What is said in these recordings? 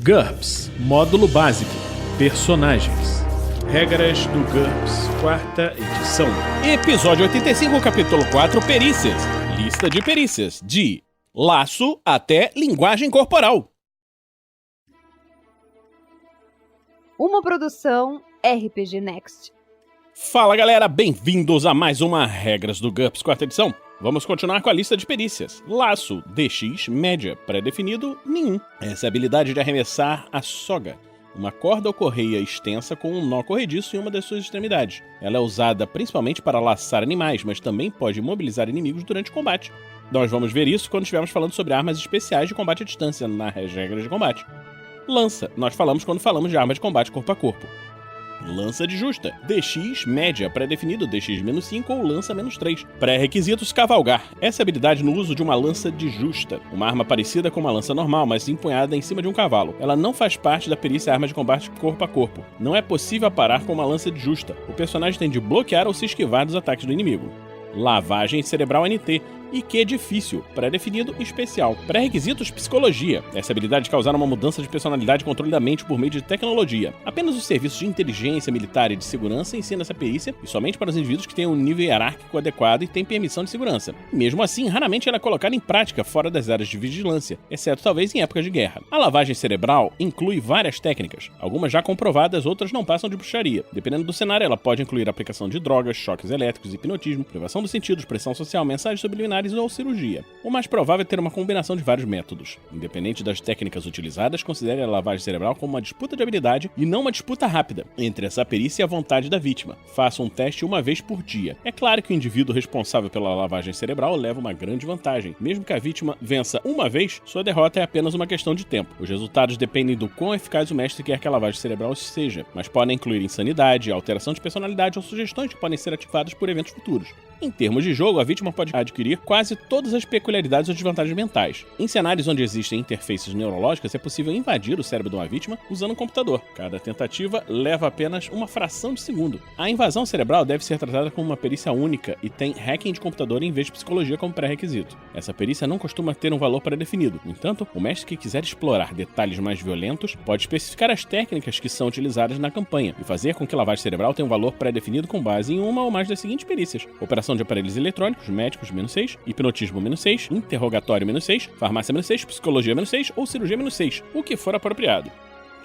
GURPS Módulo Básico Personagens. Regras do GURPS, 4ª edição. Episódio 85, capítulo 4, Perícias. Lista de perícias, de laço até linguagem corporal. Uma produção RPG Next. Fala galera, bem-vindos a mais uma Regras do GURPS, 4ª edição. Vamos continuar com a lista de perícias. Laço, DX, média, pré-definido, nenhum. Essa é a habilidade de arremessar a soga, uma corda ou correia extensa com um nó corrediço em uma das suas extremidades. Ela é usada principalmente para laçar animais, mas também pode imobilizar inimigos durante o combate. Nós vamos ver isso quando estivermos falando sobre armas especiais de combate à distância nas regras de combate. Lança, nós falamos quando falamos de arma de combate corpo a corpo. Lança de justa, DX, média, pré-definido, DX-5 ou lança-3. Pré-requisitos, cavalgar. Essa habilidade no uso de uma lança de justa, uma arma parecida com uma lança normal, mas empunhada em cima de um cavalo. Ela não faz parte da perícia arma de combate corpo a corpo. Não é possível aparar com uma lança de justa. O personagem tem de bloquear ou se esquivar dos ataques do inimigo. Lavagem cerebral NT. IQ difícil, pré-definido e especial. Pré-requisitos psicologia. Essa habilidade de causar uma mudança de personalidade e controle da mente por meio de tecnologia. Apenas os serviços de inteligência militar e de segurança ensinam essa perícia, e somente para os indivíduos que têm um nível hierárquico adequado e têm permissão de segurança. Mesmo assim, raramente ela é colocada em prática fora das áreas de vigilância, exceto talvez em épocas de guerra. A lavagem cerebral inclui várias técnicas, algumas já comprovadas, outras não passam de bruxaria. Dependendo do cenário, ela pode incluir a aplicação de drogas, choques elétricos, hipnotismo, privação dos sentidos, pressão social, mensagens subliminares ou cirurgia. O mais provável é ter uma combinação de vários métodos. Independente das técnicas utilizadas, considere a lavagem cerebral como uma disputa de habilidade e não uma disputa rápida entre essa perícia e a vontade da vítima. Faça um teste uma vez por dia. É claro que o indivíduo responsável pela lavagem cerebral leva uma grande vantagem. Mesmo que a vítima vença uma vez, sua derrota é apenas uma questão de tempo. Os resultados dependem do quão eficaz o mestre quer que a lavagem cerebral seja, mas podem incluir insanidade, alteração de personalidade ou sugestões que podem ser ativadas por eventos futuros. Em termos de jogo, a vítima pode adquirir quase todas as peculiaridades ou desvantagens mentais. Em cenários onde existem interfaces neurológicas, é possível invadir o cérebro de uma vítima usando um computador. Cada tentativa leva apenas uma fração de segundo. A invasão cerebral deve ser tratada como uma perícia única e tem hacking de computador em vez de psicologia como pré-requisito. Essa perícia não costuma ter um valor pré-definido. No entanto, o mestre que quiser explorar detalhes mais violentos pode especificar as técnicas que são utilizadas na campanha e fazer com que a lavagem cerebral tenha um valor pré-definido com base em uma ou mais das seguintes perícias: operação de aparelhos eletrônicos, médicos, -6, hipnotismo, -6, interrogatório, -6, farmácia, -6, psicologia, -6 ou cirurgia, -6, o que for apropriado.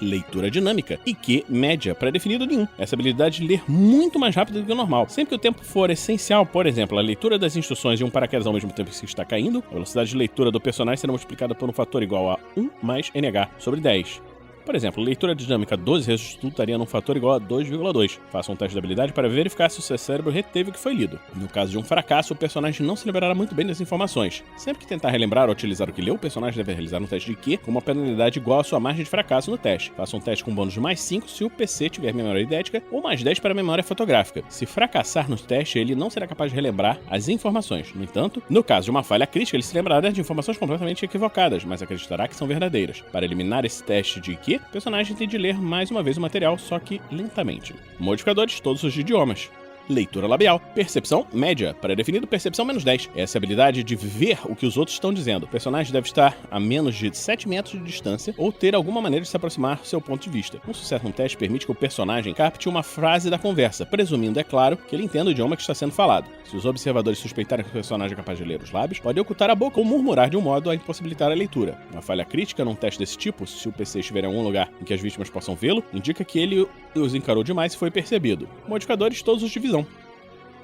Leitura dinâmica. IQ média, pré-definido nenhum. Essa habilidade de ler muito mais rápido do que o normal. Sempre que o tempo for essencial, por exemplo, a leitura das instruções e um paraquedas ao mesmo tempo que se está caindo, a velocidade de leitura do personagem será multiplicada por um fator igual a 1 mais NH sobre 10. Por exemplo, leitura dinâmica 12 resultaria num fator igual a 2,2. Faça um teste de habilidade para verificar se o seu cérebro reteve o que foi lido. No caso de um fracasso, o personagem não se lembrará muito bem das informações. Sempre que tentar relembrar ou utilizar o que leu, o personagem deve realizar um teste de IQ com uma penalidade igual à sua margem de fracasso no teste. Faça um teste com bônus de mais 5 se o PC tiver memória idética ou mais 10 para a memória fotográfica. Se fracassar no teste, ele não será capaz de relembrar as informações. No entanto, no caso de uma falha crítica, ele se lembrará de informações completamente equivocadas, mas acreditará que são verdadeiras. Para eliminar esse teste de IQ, o personagem tem de ler mais uma vez o material, só que lentamente. Modificadores, todos os idiomas. Leitura labial. Percepção média, pré-definido percepção -10. Essa é a habilidade de ver o que os outros estão dizendo. O personagem deve estar a menos de 7 metros de distância ou ter alguma maneira de se aproximar do seu ponto de vista. Um sucesso no teste permite que o personagem capte uma frase da conversa, presumindo, é claro, que ele entenda o idioma que está sendo falado. Se os observadores suspeitarem que o personagem é capaz de ler os lábios, pode ocultar a boca ou murmurar de um modo a impossibilitar a leitura. Uma falha crítica num teste desse tipo, se o PC estiver em algum lugar em que as vítimas possam vê-lo, indica que ele os encarou demais e foi percebido. Modificadores, todos os de visão.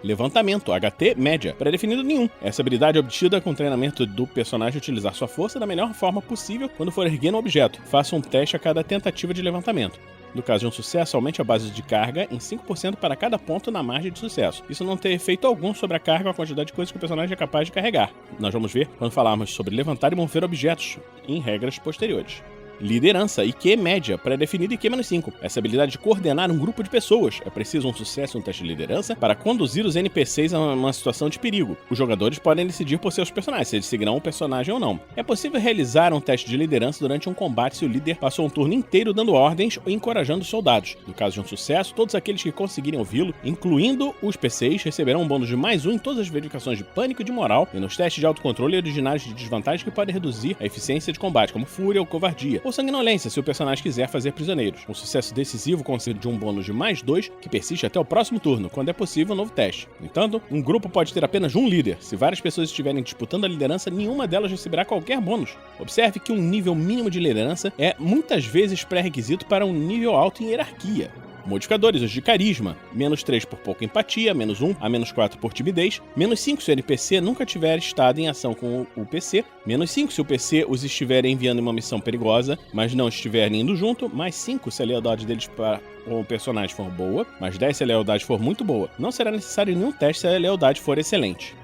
Levantamento, HT média, pré-definido nenhum. Essa habilidade é obtida com o treinamento do personagem utilizar sua força da melhor forma possível quando for erguer um objeto. Faça um teste a cada tentativa de levantamento. No caso de um sucesso, aumente a base de carga em 5% para cada ponto na margem de sucesso. Isso não tem efeito algum sobre a carga ou a quantidade de coisas que o personagem é capaz de carregar. Nós vamos ver quando falarmos sobre levantar e mover objetos em regras posteriores. Liderança, IQ média, pré-definido IQ-5. Essa habilidade de coordenar um grupo de pessoas. É preciso um sucesso no teste de liderança para conduzir os NPCs a uma situação de perigo. Os jogadores podem decidir por seus personagens, se eles seguirão o personagem ou não. É possível realizar um teste de liderança durante um combate se o líder passou um turno inteiro dando ordens ou encorajando os soldados. No caso de um sucesso, todos aqueles que conseguirem ouvi-lo, incluindo os PCs, receberão um bônus de +1 em todas as verificações de pânico e de moral e nos testes de autocontrole originários de desvantagem que podem reduzir a eficiência de combate, como fúria ou covardia, ou sanguinolência se o personagem quiser fazer prisioneiros. Um sucesso decisivo concede um bônus de +2 que persiste até o próximo turno, quando é possível um novo teste. No entanto, um grupo pode ter apenas um líder. Se várias pessoas estiverem disputando a liderança, nenhuma delas receberá qualquer bônus. Observe que um nível mínimo de liderança é muitas vezes pré-requisito para um nível alto em hierarquia. Modificadores, os de carisma, -3 por pouca empatia, -1 a -4 por timidez, -5 se o NPC nunca tiver estado em ação com o PC, -5 se o PC os estiver enviando em uma missão perigosa, mas não estiverem indo junto, +5 se a lealdade deles para o personagem for boa, +10 se a lealdade for muito boa. Não será necessário nenhum teste se a lealdade for excelente.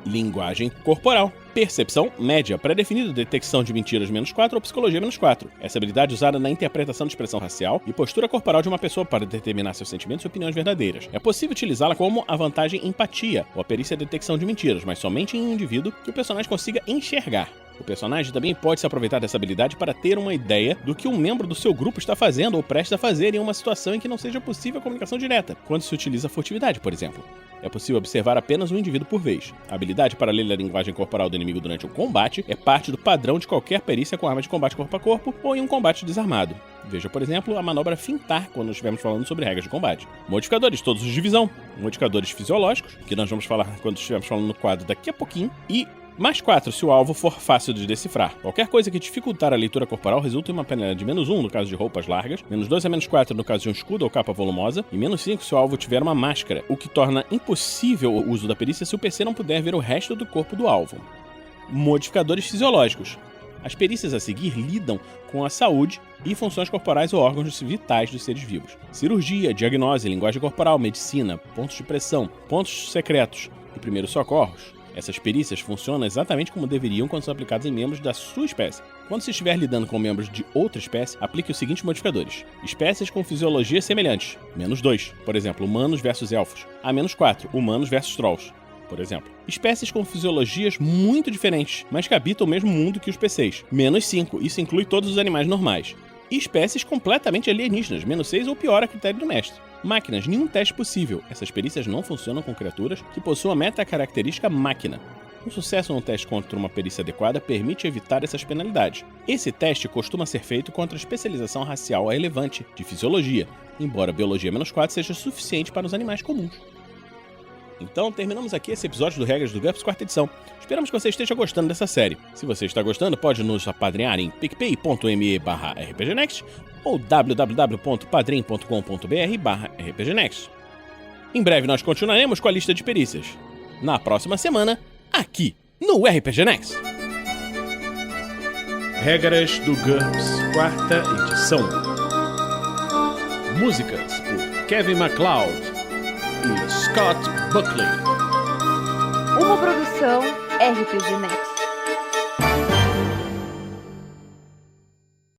Linguagem corporal. Percepção média, pré-definido, detecção de mentiras -4 ou psicologia -4. Essa habilidade é usada na interpretação de expressão racial e postura corporal de uma pessoa para determinar seus sentimentos e opiniões verdadeiras. É possível utilizá-la como a vantagem empatia ou a perícia detecção de mentiras, mas somente em um indivíduo que o personagem consiga enxergar. O personagem também pode se aproveitar dessa habilidade para ter uma ideia do que um membro do seu grupo está fazendo ou prestes a fazer em uma situação em que não seja possível a comunicação direta, quando se utiliza a furtividade, por exemplo. É possível observar apenas um indivíduo por vez. A habilidade para ler a linguagem corporal do inimigo durante o combate é parte do padrão de qualquer perícia com arma de combate corpo a corpo ou em um combate desarmado. Veja, por exemplo, a manobra fintar quando estivermos falando sobre regras de combate. Modificadores, todos os de visão. Modificadores fisiológicos, que nós vamos falar quando estivermos falando no quadro daqui a pouquinho. E +4 se o alvo for fácil de decifrar. Qualquer coisa que dificultar a leitura corporal resulta em uma penalidade de -1 no caso de roupas largas, -2 a -4 no caso de um escudo ou capa volumosa, e -5 se o alvo tiver uma máscara, o que torna impossível o uso da perícia se o PC não puder ver o resto do corpo do alvo. Modificadores fisiológicos. As perícias a seguir lidam com a saúde e funções corporais ou órgãos vitais dos seres vivos. Cirurgia, diagnose, linguagem corporal, medicina, pontos de pressão, pontos secretos e primeiros socorros. Essas perícias funcionam exatamente como deveriam quando são aplicadas em membros da sua espécie. Quando se estiver lidando com membros de outra espécie, aplique os seguintes modificadores. Espécies com fisiologias semelhantes, -2, por exemplo, humanos versus elfos. A -4, humanos versus trolls, por exemplo. Espécies com fisiologias muito diferentes, mas que habitam o mesmo mundo que os PCs. -5, isso inclui todos os animais normais. E espécies completamente alienígenas, -6 ou pior a critério do mestre. Máquinas, nenhum teste possível. Essas perícias não funcionam com criaturas que possuam a meta-característica máquina. Um sucesso no teste contra uma perícia adequada permite evitar essas penalidades. Esse teste costuma ser feito contra a especialização racial relevante de fisiologia, embora biologia -4 seja suficiente para os animais comuns. Então, terminamos aqui esse episódio do Regras do GURPS 4ª edição. Esperamos que você esteja gostando dessa série. Se você está gostando, pode nos apadrinhar em picpay.me/rpgnext ou www.padrim.com.br/rpgnext. Em breve nós continuaremos com a lista de perícias. Na próxima semana, aqui no RPG Next. Regras do GURPS 4ª edição. Músicas por Kevin MacLeod e Scott Buckley. Uma produção RPG Next.